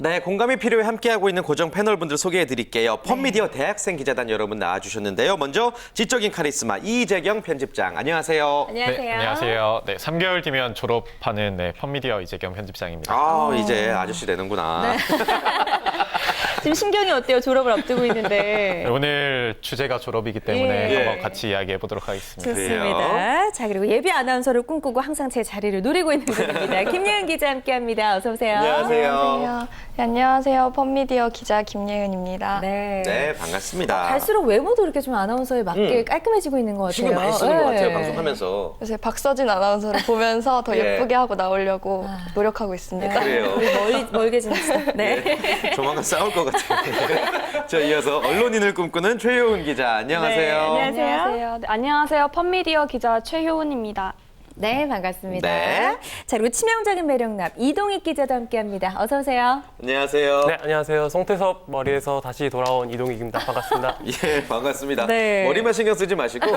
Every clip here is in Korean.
네, 공감이 필요해 함께하고 있는 고정 패널분들 소개해드릴게요. 펀미디어 대학생 기자단 여러분 나와주셨는데요. 먼저 지적인 카리스마 이재경 편집장, 안녕하세요. 안녕하세요. 네, 안녕하세요. 네, 3개월 뒤면 졸업하는 펀미디어 이재경 편집장입니다. 이제 아저씨 되는구나. 지금 심경이 어때요? 졸업을 앞두고 있는데. 오늘 주제가 졸업이기 때문에 예. 한번 같이 이야기해 보도록 하겠습니다. 좋습니다. 자, 그리고 예비 아나운서를 꿈꾸고 항상 제 자리를 노리고 있는 분입니다. 김예은 기자 함께합니다. 어서 오세요. 안녕하세요. 네, 안녕하세요. 펀미디어 기자 김예은입니다. 네. 반갑습니다. 갈수록 외모도 이렇게 좀 아나운서에 맞게 깔끔해지고 있는 것 같아요. 신경 많이 쓰는 것 같아요, 네. 방송하면서. 요새 박서진 아나운서를 보면서 더 예. 예쁘게 하고 나오려고 노력하고 있습니다. 그래요. 우리 멀게 지냈어. 네. 조만간 싸울 것 같아요. 자, 이어서 언론인을 꿈꾸는 최효은 기자, 안녕하세요. 네, 안녕하세요. 안녕하세요. 네, 안녕하세요. 펀미디어 기자 최효은입니다. 네, 반갑습니다. 네. 자, 그리고 치명적인 매력남 이동익 기자도 함께합니다. 어서 오세요. 안녕하세요. 네, 안녕하세요. 송태섭 머리에서 다시 돌아온 이동익입니다. 반갑습니다. 예, 반갑습니다. 네. 머리만 신경 쓰지 마시고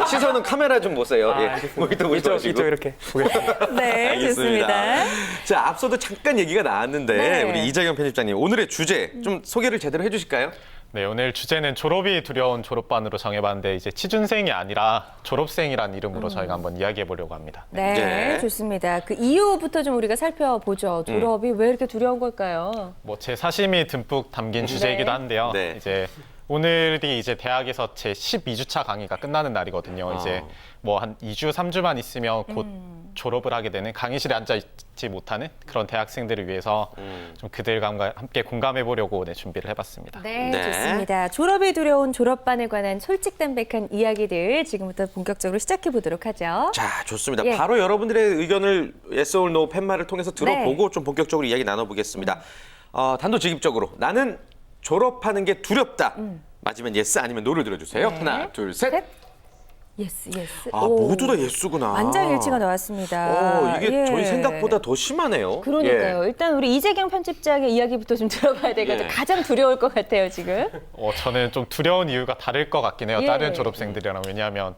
시선은 카메라 좀 보세요. 예, 모니터 보지 마시고. 이쪽 이렇게 보겠습니다. 네, 알겠습니다. 좋습니다. 자, 앞서도 잠깐 얘기가 나왔는데 네. 우리 이재경 편집장님 오늘의 주제 좀 소개를 제대로 해주실까요? 네, 오늘 주제는 졸업이 두려운 졸업반으로 정해봤는데 이제 취준생이 아니라 졸업생이란 이름으로 저희가 한번 이야기해 보려고 합니다. 네, 네. 좋습니다. 그 이유부터 좀 우리가 살펴보죠. 졸업이 왜 이렇게 두려운 걸까요? 뭐 제 사심이 듬뿍 담긴 주제이기도 한데요. 네. 이제 오늘이 이제 대학에서 제 12주차 강의가 끝나는 날이거든요. 이제 뭐 한 2주, 3주만 있으면 곧 졸업을 하게 되는 강의실에 앉아 있지 못하는 그런 대학생들을 위해서 좀 그들과 함께 공감해 보려고 준비를 해봤습니다. 네, 네. 좋습니다. 졸업이 두려운 졸업반에 관한 솔직담백한 이야기들 지금부터 본격적으로 시작해 보도록 하죠. 자, 좋습니다. 예. 바로 여러분들의 의견을 yes or no 팻말을 통해서 들어보고 좀 본격적으로 이야기 나눠보겠습니다. 단도직입적으로 나는 졸업하는 게 두렵다. 맞으면 yes 아니면 no를 들어주세요. 하나, 둘, 셋. 셋. 예스, 예스. 모두 다 예스구나. 만장일치가 나왔습니다. 이게 예. 저희 생각보다 더 심하네요. 그러니까요. 예. 일단 우리 이재경 편집장의 이야기부터 좀 들어봐야 되거든요. 예. 가장 두려울 것 같아요, 지금. 저는 좀 두려운 이유가 다를 것 같긴 해요. 예. 다른 졸업생들이랑. 왜냐하면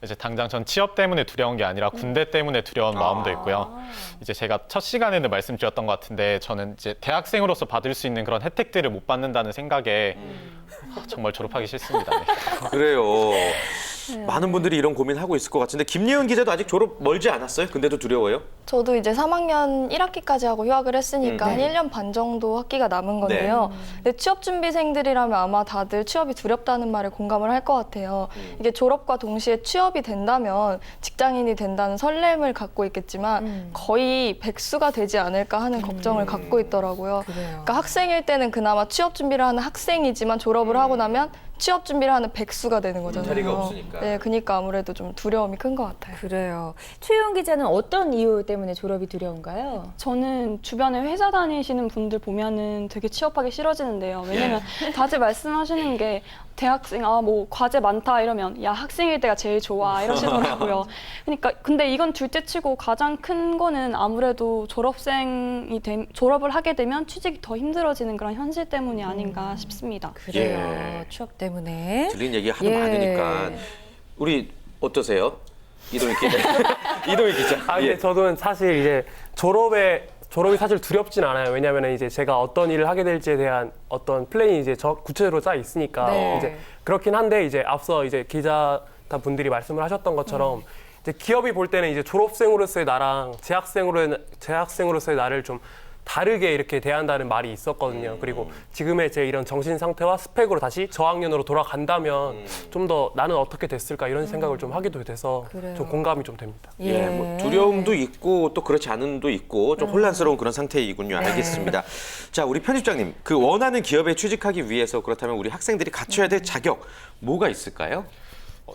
이제 당장 전 취업 때문에 두려운 게 아니라 군대 때문에 두려운 마음도 있고요. 이제 제가 첫 시간에는 말씀드렸던 것 같은데 저는 이제 대학생으로서 받을 수 있는 그런 혜택들을 못 받는다는 생각에 정말 졸업하기 싫습니다. 네. 그래요. 많은 분들이 이런 고민하고 있을 것 같은데 김예은 기자도 아직 졸업 멀지 않았어요? 근데도 두려워요? 저도 이제 3학년 1학기까지 하고 휴학을 했으니까 한 1년 반 정도 학기가 남은 건데요. 근데 취업 준비생들이라면 아마 다들 취업이 두렵다는 말에 공감을 할 것 같아요. 이게 졸업과 동시에 취업이 된다면 직장인이 된다는 설렘을 갖고 있겠지만 거의 백수가 되지 않을까 하는 걱정을 갖고 있더라고요. 그래요. 그러니까 학생일 때는 그나마 취업 준비를 하는 학생이지만 졸업을 하고 나면 취업 준비를 하는 백수가 되는 거잖아요. 자리가 없으니까. 네, 그러니까 아무래도 좀 두려움이 큰 것 같아요. 그래요. 최용 기자는 어떤 이유 때문에 졸업이 두려운가요? 저는 주변에 회사 다니시는 분들 보면은 되게 취업하기 싫어지는데요. 왜냐면 다들 말씀하시는 게 대학생, 뭐 과제 많다 이러면 야, 학생일 때가 제일 좋아 이러시더라고요. 그러니까 근데 이건 둘째 치고 가장 큰 거는 아무래도 졸업을 하게 되면 취직이 더 힘들어지는 그런 현실 때문이 아닌가 싶습니다. 그래요. 예. 취업 때문에. 들린 얘기 하도 예. 많으니까 우리 어떠세요? 이동익 기자. 이동익 기자. 근데 예. 저도 사실 이제 졸업이 사실 두렵진 않아요. 왜냐하면 이제 제가 어떤 일을 하게 될지에 대한 어떤 플랜이 이제 구체적으로 짜 있으니까 네. 이제 그렇긴 한데 이제 앞서 이제 기자단 분들이 말씀을 하셨던 것처럼 이제 기업이 볼 때는 이제 졸업생으로서의 나랑 재학생으로서의 나를 좀 다르게 이렇게 대한다는 말이 있었거든요. 그리고 지금의 제 이런 정신 상태와 스펙으로 다시 저학년으로 돌아간다면 좀 더 나는 어떻게 됐을까 이런 생각을 좀 하기도 돼서 그래요. 좀 공감이 좀 됩니다. 예, 뭐 두려움도 있고 또 그렇지 않음도 있고 좀 혼란스러운 그런 상태이군요. 네. 알겠습니다. 자, 우리 편집장님, 그 원하는 기업에 취직하기 위해서 그렇다면 우리 학생들이 갖춰야 될 자격 뭐가 있을까요?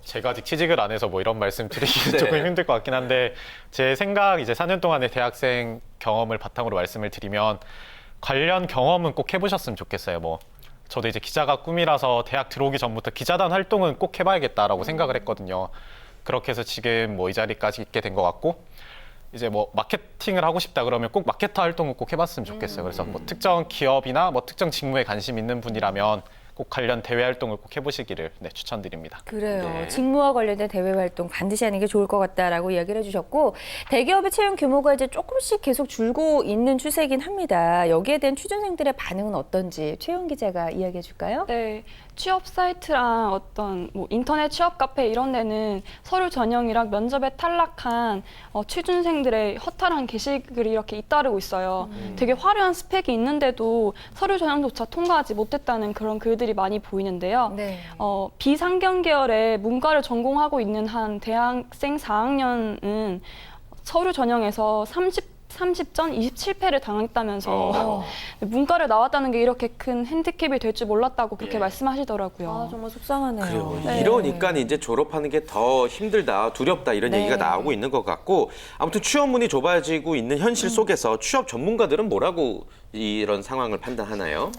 제가 아직 취직을 안 해서 뭐 이런 말씀 드리기는 네. 조금 힘들 것 같긴 한데 제 생각 이제 4년 동안의 대학생 경험을 바탕으로 말씀을 드리면 관련 경험은 꼭 해보셨으면 좋겠어요. 뭐 저도 이제 기자가 꿈이라서 대학 들어오기 전부터 기자단 활동은 꼭 해봐야겠다라고 생각을 했거든요. 그렇게 해서 지금 뭐 이 자리까지 있게 된 것 같고 이제 뭐 마케팅을 하고 싶다 그러면 꼭 마케터 활동은 꼭 해봤으면 좋겠어요. 그래서 뭐 특정 기업이나 뭐 특정 직무에 관심 있는 분이라면 꼭 관련 대외 활동을 꼭 해보시기를 추천드립니다. 그래요. 네. 직무와 관련된 대외 활동 반드시 하는 게 좋을 것 같다라고 이야기를 해주셨고, 대기업의 채용 규모가 이제 조금씩 계속 줄고 있는 추세이긴 합니다. 여기에 대한 취준생들의 반응은 어떤지 최용 기자가 이야기해 줄까요? 네, 취업 사이트랑 어떤 뭐 인터넷 취업 카페 이런 데는 서류 전형이랑 면접에 탈락한 취준생들의 허탈한 게시글이 이렇게 잇따르고 있어요. 되게 화려한 스펙이 있는데도 서류 전형조차 통과하지 못했다는 그런 글들이 많이 보이는데요. 네. 비상경 계열의 문과를 전공하고 있는 한 대학생 4학년은 서류 전형에서 30전 27패를 당했다면서 문과를 나왔다는 게 이렇게 큰 핸디캡이 될 줄 몰랐다고 그렇게 말씀하시더라고요. 아, 정말 속상하네요. 그래요. 네. 이러니까 이제 졸업하는 게 더 힘들다, 두렵다 이런 네. 얘기가 나오고 있는 것 같고 아무튼 취업문이 좁아지고 있는 현실 속에서 취업 전문가들은 뭐라고 이런 상황을 판단하나요?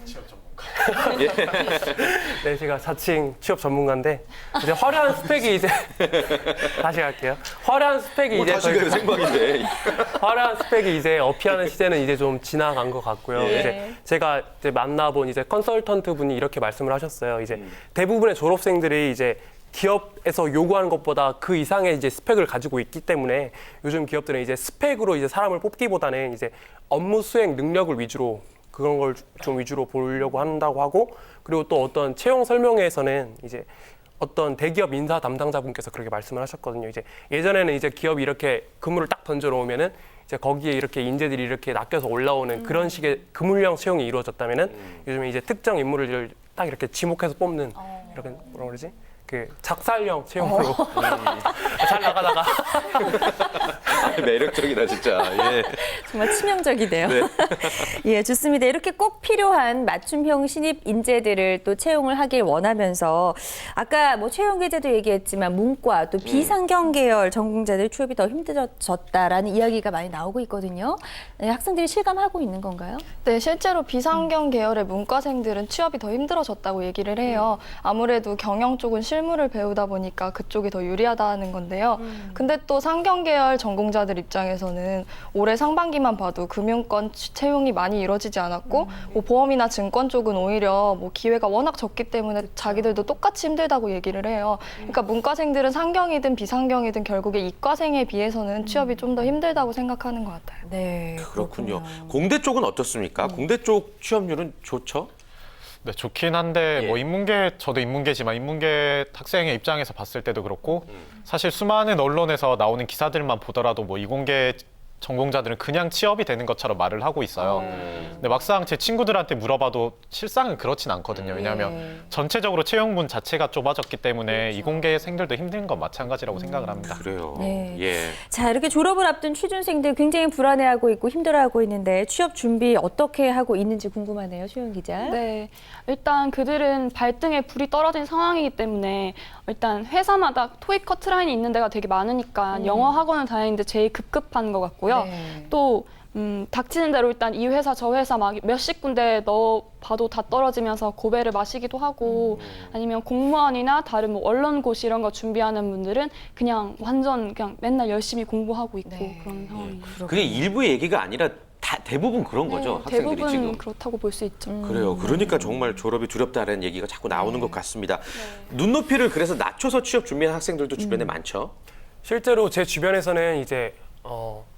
네, 제가 자칭 취업 전문가인데 이제 화려한 스펙이 이제 다시 갈게요. 화려한 스펙이 이제 다시 더 가요 생방인데. 화려한 스펙이 이제 어필하는 시대는 이제 좀 지나간 것 같고요. 예. 이제 제가 이제 만나본 이제 컨설턴트 분이 이렇게 말씀을 하셨어요. 이제 대부분의 졸업생들이 이제 기업에서 요구하는 것보다 그 이상의 이제 스펙을 가지고 있기 때문에 요즘 기업들은 이제 스펙으로 이제 사람을 뽑기보다는 이제 업무 수행 능력을 위주로 그런 걸 좀 위주로 보려고 한다고 하고, 그리고 또 어떤 채용 설명회에서는 이제 어떤 대기업 인사 담당자분께서 그렇게 말씀을 하셨거든요. 이제 예전에는 이제 기업이 이렇게 근무를 딱 던져 놓으면은 이제 거기에 이렇게 인재들이 이렇게 낚여서 올라오는 그런 식의 근무형 채용이 이루어졌다면은 요즘에 이제 특정 인물을 딱 이렇게 지목해서 뽑는 이렇게 뭐라 그러지? 그 작살형 채용으로 잘 나가다가 매력적이다 진짜. 예. 정말 치명적이네요. 네. 예, 좋습니다. 이렇게 꼭 필요한 맞춤형 신입 인재들을 또 채용을 하길 원하면서 아까 뭐 채용 기자도 얘기했지만 문과 또 비상경 계열 전공자들 취업이 더 힘들어졌다라는 이야기가 많이 나오고 있거든요. 네, 학생들이 실감하고 있는 건가요? 네, 실제로 비상경 계열의 문과생들은 취업이 더 힘들어졌다고 얘기를 해요. 아무래도 경영 쪽은 실무를 배우다 보니까 그쪽이 더 유리하다는 건데요. 근데 또 상경 계열 전공자들 입장에서는 올해 상반기만 봐도 금융권 채용이 많이 이루어지지 않았고 뭐 보험이나 증권 쪽은 오히려 뭐 기회가 워낙 적기 때문에 자기들도 똑같이 힘들다고 얘기를 해요. 그러니까 문과생들은 상경이든 비상경이든 결국에 이과생에 비해서는 취업이 좀 더 힘들다고 생각하는 것 같아요. 네, 그렇군요. 공대 쪽은 어떻습니까? 공대 쪽 취업률은 좋죠? 네, 좋긴 한데 예. 뭐 저도 인문계지만 인문계 학생의 입장에서 봤을 때도 그렇고 사실 수많은 언론에서 나오는 기사들만 보더라도 뭐 이공계 전공자들은 그냥 취업이 되는 것처럼 말을 하고 있어요. 근데 막상 제 친구들한테 물어봐도 실상은 그렇진 않거든요. 왜냐하면 전체적으로 채용문 자체가 좁아졌기 때문에 이공계생들도 힘든 건 마찬가지라고 생각을 합니다. 그래요. 네. 예. 자, 이렇게 졸업을 앞둔 취준생들 굉장히 불안해하고 있고 힘들어하고 있는데 취업 준비 어떻게 하고 있는지 궁금하네요, 최용 기자. 네, 일단 그들은 발등에 불이 떨어진 상황이기 때문에 일단 회사마다 토익 커트라인이 있는 데가 되게 많으니까 영어 학원을 다니는데 제일 급급한 것 같고요. 네. 또 닥치는 대로 일단 이 회사 저 회사 막 몇십 군데 넣어봐도 다 떨어지면서 고배를 마시기도 하고 아니면 공무원이나 다른 뭐 언론고시 이런 거 준비하는 분들은 그냥 완전 그냥 맨날 열심히 공부하고 있고 네. 그런 상황이에요. 그게 일부의 얘기가 아니라 대부분 그런 거죠. 학생들이 대부분 지금. 그렇다고 볼 수 있죠. 그래요. 그러니까 정말 졸업이 두렵다는 얘기가 자꾸 나오는 것 같습니다. 눈높이를 그래서 낮춰서 취업 준비하는 학생들도 주변에 많죠. 실제로 제 주변에서는 이제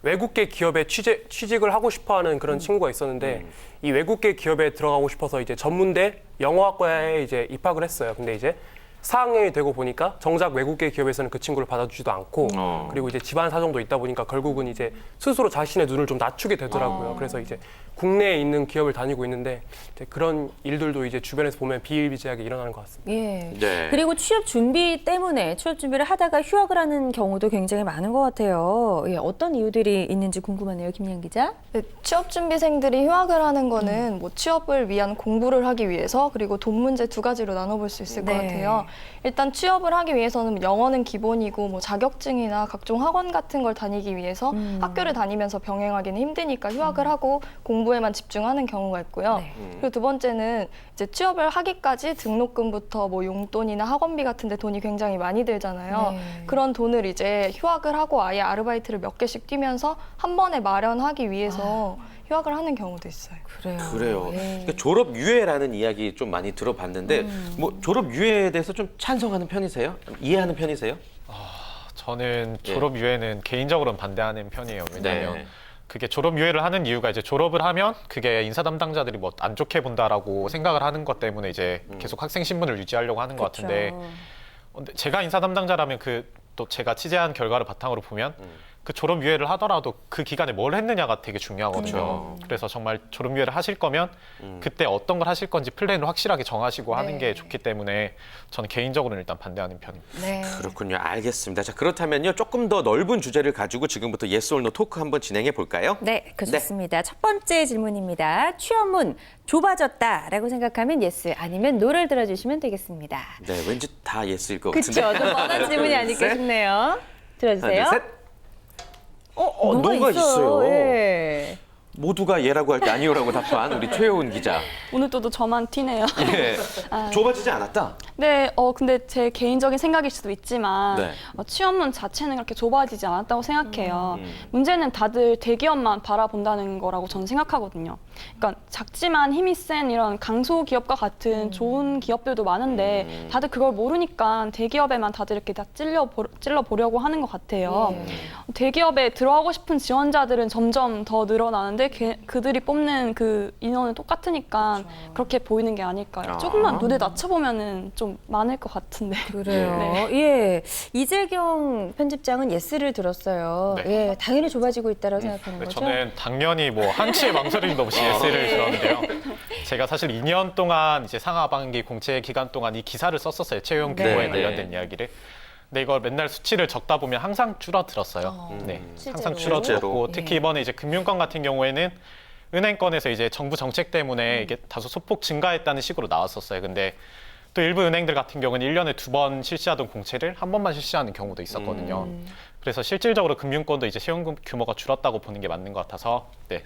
외국계 기업에 취직을 하고 싶어하는 그런 친구가 있었는데 이 외국계 기업에 들어가고 싶어서 이제 전문대 영어학과에 이제 입학을 했어요. 근데 이제 4학년이 되고 보니까 정작 외국계 기업에서는 그 친구를 받아주지도 않고 그리고 이제 집안 사정도 있다 보니까 결국은 이제 스스로 자신의 눈을 좀 낮추게 되더라고요. 그래서 이제 국내에 있는 기업을 다니고 있는데 이제 그런 일들도 이제 주변에서 보면 비일비재하게 일어나는 것 같습니다. 예. 네. 그리고 취업 준비 때문에 취업 준비를 하다가 휴학을 하는 경우도 굉장히 많은 것 같아요. 예, 어떤 이유들이 있는지 궁금하네요, 김양 기자. 네, 취업 준비생들이 휴학을 하는 거는 뭐 취업을 위한 공부를 하기 위해서 그리고 돈 문제 두 가지로 나눠볼 수 있을 것 네. 같아요. 일단 취업을 하기 위해서는 영어는 기본이고 뭐 자격증이나 각종 학원 같은 걸 다니기 위해서 학교를 다니면서 병행하기는 힘드니까 휴학을 하고 공부에만 집중하는 경우가 있고요. 네. 그리고 두 번째는 이제 취업을 하기까지 등록금부터 뭐 용돈이나 학원비 같은데 돈이 굉장히 많이 들잖아요. 네. 그런 돈을 이제 휴학을 하고 아예 아르바이트를 몇 개씩 뛰면서 한 번에 마련하기 위해서 휴학을 하는 경우도 있어요. 그래요. 예. 그러니까 졸업 유예라는 이야기 좀 많이 들어봤는데 뭐 졸업 유예에 대해서 좀 찬성하는 편이세요? 이해하는 편이세요? 저는 예. 졸업 유예는 개인적으로는 반대하는 편이에요. 왜냐하면 네. 그게 졸업 유예를 하는 이유가 이제 졸업을 하면 그게 인사 담당자들이 뭐 안 좋게 본다라고 생각을 하는 것 때문에 이제 계속 학생 신분을 유지하려고 하는 것 같은데 근데 제가 인사 담당자라면 그 또 제가 취재한 결과를 바탕으로 보면 그 졸업 유예를 하더라도 그 기간에 뭘 했느냐가 되게 중요하거든요. 그래서 정말 졸업 유예를 하실 거면 그때 어떤 걸 하실 건지 플랜을 확실하게 정하시고 하는 게 좋기 때문에 저는 개인적으로는 일단 반대하는 편입니다. 네. 그렇군요. 알겠습니다. 자, 그렇다면요. 조금 더 넓은 주제를 가지고 지금부터 yes or no 토크 한번 진행해 볼까요? 네, 좋습니다. 첫 번째 질문입니다. 취업문 좁아졌다라고 생각하면 yes, 아니면 no를 들어주시면 되겠습니다. 네, 왠지 다 yes일 것 같은데. 그렇죠. 좀 뻔한 질문이 아닐까 셋. 싶네요. 들어주세요. 하나, 둘, 셋. 노가 있어요. 예. 모두가 예라고 할 때 아니요라고 답한 우리 최효은 기자. 오늘 또 저만 티네요. 예. 좁아지지 않았다. 네, 근데 제 개인적인 생각일 수도 있지만 네. 취업문 자체는 그렇게 좁아지지 않았다고 생각해요. 문제는 다들 대기업만 바라본다는 거라고 저는 생각하거든요. 그러니까 작지만 힘이 센 이런 강소기업과 같은 좋은 기업들도 많은데 다들 그걸 모르니까 대기업에만 다들 이렇게 다 찔러보려고 하는 것 같아요. 대기업에 들어가고 싶은 지원자들은 점점 더 늘어나는데 그들이 뽑는 그 인원은 똑같으니까 그렇게 보이는 게 아닐까요? 조금만 눈에 낮춰보면은 좀 많을 것 같은데. 그래요. 네. 예. 이재경 편집장은 예스를 들었어요. 네. 예, 당연히 좁아지고 있다고 생각하는 네, 거죠? 저는 당연히 뭐 한치의 망설임도 없이 예스를 들었는데요. 제가 사실 2년 동안 이제 상하반기 공채 기간 동안 이 기사를 썼었어요. 채용 규모에 네. 관련된 이야기를. 근데 이걸 맨날 수치를 적다 보면 항상 줄어들었어요. 네, 항상 실제로. 줄어들었고 예. 특히 이번에 이제 금융권 같은 경우에는 은행권에서 이제 정부 정책 때문에 이게 다소 소폭 증가했다는 식으로 나왔었어요. 근데 또 일부 은행들 같은 경우는 1년에 2번 실시하던 공채를 한 번만 실시하는 경우도 있었거든요. 그래서 실질적으로 금융권도 이제 채용 규모가 줄었다고 보는 게 맞는 것 같아서 네,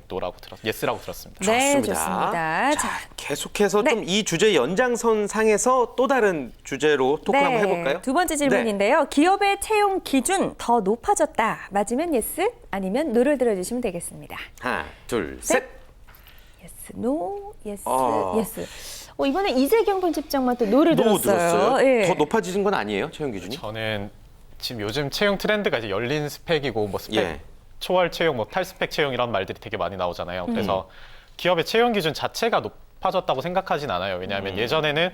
예스라고 들었습니다. 네, 좋습니다. 자, 계속해서 네. 좀 이 주제 연장선 상에서 또 다른 주제로 토크 한번 해볼까요? 두 번째 질문인데요. 기업의 채용 기준 더 높아졌다. 맞으면 yes, 아니면 no를 들어주시면 되겠습니다. 하나, 둘, 셋. 셋. yes, no, yes, 아. yes. 이번에 이재경 편집장만 또 no를 노 들었어요. 들었어요? 예. 더 높아지는 건 아니에요? 채용 기준이? 저는 지금 요즘 채용 트렌드가 이제 열린 스펙이고 뭐 스펙 예. 초월 채용, 뭐 탈스펙 채용 이런 말들이 되게 많이 나오잖아요. 그래서 기업의 채용 기준 자체가 높아졌다고 생각하진 않아요. 왜냐하면 예전에는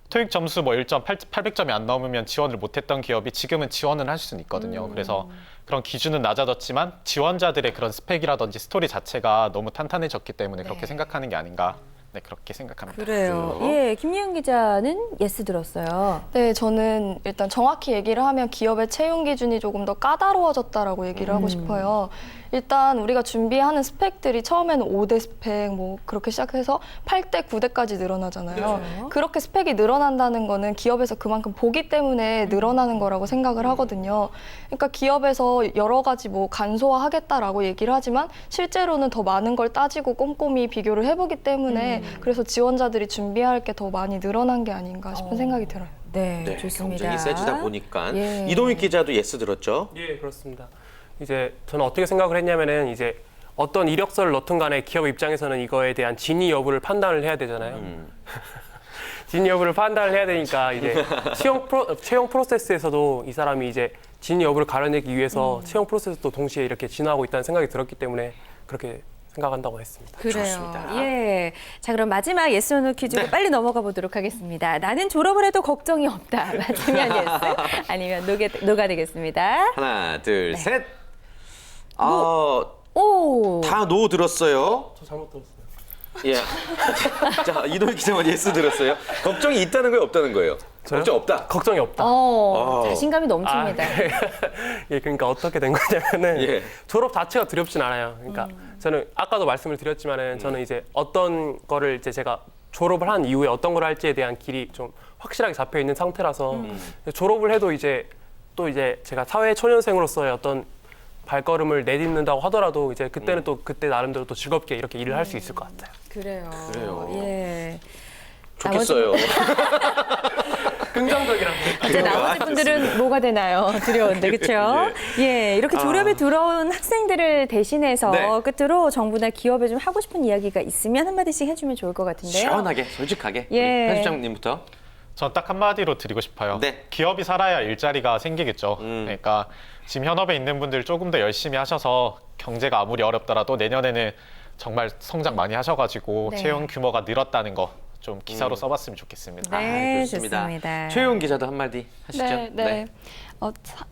토익 점수 뭐 1점 800점이 안 넘으면 지원을 못했던 기업이 지금은 지원을 할 수는 있거든요. 그래서 그런 기준은 낮아졌지만 지원자들의 그런 스펙이라든지 스토리 자체가 너무 탄탄해졌기 때문에 그렇게 생각하는 게 아닌가. 네, 그렇게 생각합니다. 그래요. 예, 김예은 기자는 yes 들었어요. 네, 저는 일단 정확히 얘기를 하면 기업의 채용 기준이 조금 더 까다로워졌다라고 얘기를 하고 싶어요. 일단 우리가 준비하는 스펙들이 처음에는 5대 스펙 뭐 그렇게 시작해서 8대, 9대까지 늘어나잖아요. 그렇게 스펙이 늘어난다는 거는 기업에서 그만큼 보기 때문에 늘어나는 거라고 생각을 하거든요. 그러니까 기업에서 여러 가지 뭐 간소화하겠다라고 얘기를 하지만 실제로는 더 많은 걸 따지고 꼼꼼히 비교를 해보기 때문에 그래서 지원자들이 준비할 게 더 많이 늘어난 게 아닌가 싶은 생각이 들어요. 네, 네, 좋습니다. 경쟁이 세지다 보니까 예. 이동익 기자도 예스 들었죠? 예, 그렇습니다. 이제 저는 어떻게 생각을 했냐면은 이제 어떤 이력서를 넣든 간에 기업 입장에서는 이거에 대한 진위 여부를 판단을 해야 되잖아요. 진위 여부를 판단을 해야 되니까 이제 채용 프로세스에서도 이 사람이 이제 진위 여부를 가려내기 위해서 채용 프로세스도 동시에 이렇게 진화하고 있다는 생각이 들었기 때문에 그렇게 생각한다고 했습니다. 그래요. 좋습니다. 예. 자, 그럼 마지막 yes or no 퀴즈로 빨리 넘어가 보도록 하겠습니다. 나는 졸업을 해도 걱정이 없다. 맞으면 yes, 아니면 no가 되겠습니다. 하나, 둘, 네. 셋. 오. 다 노 들었어요. 저 잘못 들었어요. 예. 자, 이동익 기자만 예스 들었어요. 걱정이 있다는 거예요, 없다는 거예요? 저요? 걱정 없다. 걱정이 없다. 자신감이 넘칩니다. 예, 그러니까 어떻게 된 거냐면은 예. 졸업 자체가 두렵진 않아요. 그러니까 저는 아까도 말씀을 드렸지만은 저는 이제 어떤 거를 이제 제가 졸업을 한 이후에 어떤 걸 할지에 대한 길이 좀 확실하게 잡혀 있는 상태라서 졸업을 해도 이제 또 이제 제가 사회 초년생으로서의 어떤 발걸음을 내딛는다고 하더라도 이제 그때는 또 그때 나름대로 또 즐겁게 이렇게 일을 할 수 있을 것 같아요. 그래요. 그래요. 예. 좋겠어요. 긍정적이라고. 이제 나머지 분들은 뭐가 되나요? 두려운데, 그렇죠? 예, 이렇게 졸업에 들어온 학생들을 대신해서 네. 끝으로 정부나 기업에 좀 하고 싶은 이야기가 있으면 한마디씩 해주면 좋을 것 같은데요. 시원하게, 솔직하게. 예. 우리 편집장님부터. 전 딱 한마디로 드리고 싶어요. 네. 기업이 살아야 일자리가 생기겠죠. 그러니까 지금 현업에 있는 분들 조금 더 열심히 하셔서 경제가 아무리 어렵더라도 내년에는 정말 성장 많이 하셔가지고 네. 채용 규모가 늘었다는 거 좀 기사로 써봤으면 좋겠습니다. 네, 좋습니다. 좋습니다. 최용 기자도 한마디 하시죠. 네.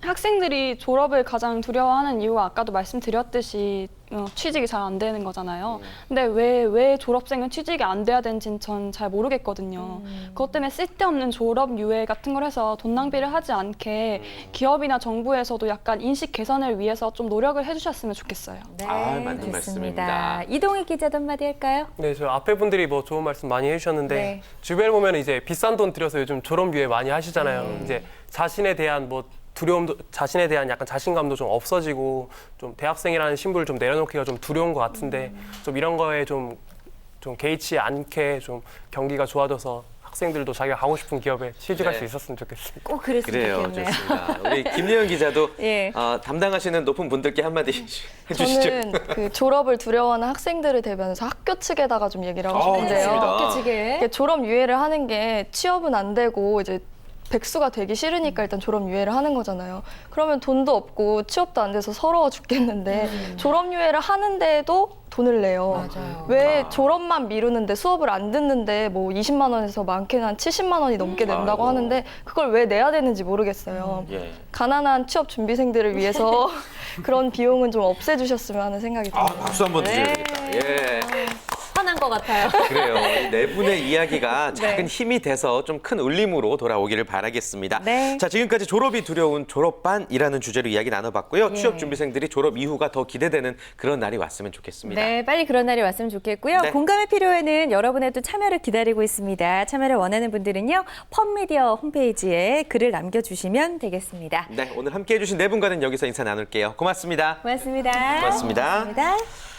학생들이 졸업을 가장 두려워하는 이유가 아까도 말씀드렸듯이 취직이 잘 안 되는 거잖아요. 근데 왜 졸업생은 취직이 안 돼야 되는지는 전 잘 모르겠거든요. 그것 때문에 쓸데없는 졸업 유예 같은 걸 해서 돈 낭비를 하지 않게 기업이나 정부에서도 약간 인식 개선을 위해서 좀 노력을 해주셨으면 좋겠어요. 네, 맞는 좋습니다. 말씀입니다. 이동희 기자도 한마디 할까요? 네, 저 앞에 분들이 뭐 좋은 말씀 많이 해주셨는데 네. 주변에 보면 이제 비싼 돈 들여서 요즘 졸업 유예 많이 하시잖아요. 이제 자신에 대한 뭐 두려움도, 자신에 대한 약간 자신감도 좀 없어지고 좀 대학생이라는 신분을 좀 내려놓기가 좀 두려운 것 같은데 좀 이런 거에 좀 개의치 않게 좀 경기가 좋아져서 학생들도 자기가 가고 싶은 기업에 취직할 네. 수 있었으면 좋겠습니다. 꼭 그랬으면 그래요, 좋겠네요. 좋습니다. 우리 김예은 기자도 예. 담당하시는 높은 분들께 한마디 해주시죠. 저는 그 졸업을 두려워하는 학생들을 대변해서 학교 측에다가 좀 얘기를 하고 싶은데요. 좋습니다. 학교 측에. 이게 졸업 유예를 하는 게 취업은 안 되고 이제 백수가 되기 싫으니까 일단 졸업 유예를 하는 거잖아요. 그러면 돈도 없고 취업도 안 돼서 서러워 죽겠는데 졸업 유예를 하는데도 돈을 내요. 맞아요. 왜 졸업만 미루는데 수업을 안 듣는데 뭐 20만 원에서 많게는 한 70만 원이 넘게 낸다고 아이고. 하는데 그걸 왜 내야 되는지 모르겠어요. 예. 가난한 취업 준비생들을 위해서 그런 비용은 좀 없애주셨으면 하는 생각이 듭니다. 박수 한번 드려야 되겠다. 예. 화난 것 같아요. 그래요. 이 네 분의 이야기가 작은 힘이 돼서 좀 큰 울림으로 돌아오기를 바라겠습니다. 네. 자, 지금까지 졸업이 두려운 졸업반이라는 주제로 이야기 나눠봤고요. 취업 준비생들이 졸업 이후가 더 기대되는 그런 날이 왔으면 좋겠습니다. 네, 빨리 그런 날이 왔으면 좋겠고요. 네. 공감의 필요에는 여러분의 또 참여를 기다리고 있습니다. 참여를 원하는 분들은요, 펀미디어 홈페이지에 글을 남겨주시면 되겠습니다. 네, 오늘 함께해 주신 네 분과는 여기서 인사 나눌게요. 고맙습니다. 고맙습니다. 고맙습니다. 고맙습니다.